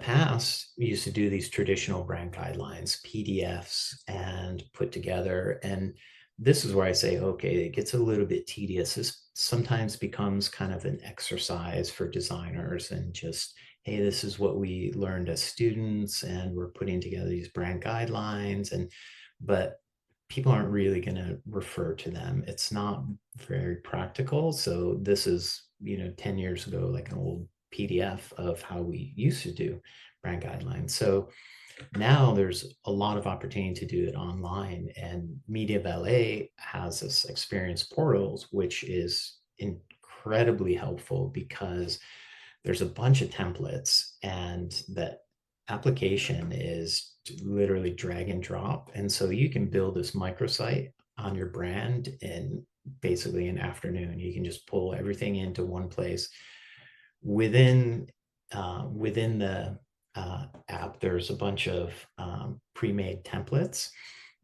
past, we used to do these traditional brand guidelines, PDFs, and put together. And this is where I say, okay, it gets a little bit tedious. This sometimes becomes kind of an exercise for designers and just, hey, this is what we learned as students, and we're putting together these brand guidelines. But people aren't really going to refer to them. It's not very practical. So this is, 10 years ago, like an old PDF of how we used to do brand guidelines. So now there's a lot of opportunity to do it online, and MediaValet has this experience portals, which is incredibly helpful because there's a bunch of templates, and that application is literally drag and drop. And so you can build this microsite on your brand in basically an afternoon. You can just pull everything into one place. Within the app, there's a bunch of pre-made templates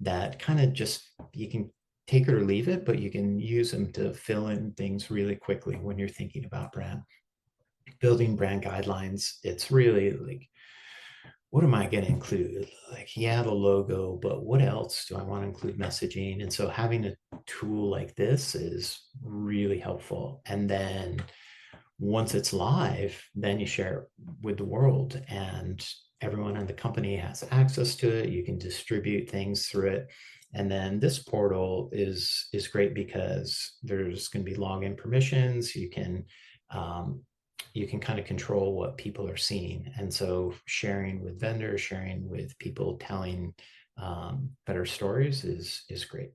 that kind of just, you can take it or leave it, but you can use them to fill in things really quickly when you're thinking about building brand guidelines. It's really like, what am I going to include? Like, yeah, the logo, but what else do I want to include messaging? And so having a tool like this is really helpful. And then once it's live, then you share it with the world, and everyone in the company has access to it. You can distribute things through it. And then this portal is great because there's going to be login permissions. You can kind of control what people are seeing. And so sharing with vendors, sharing with people telling better stories is great.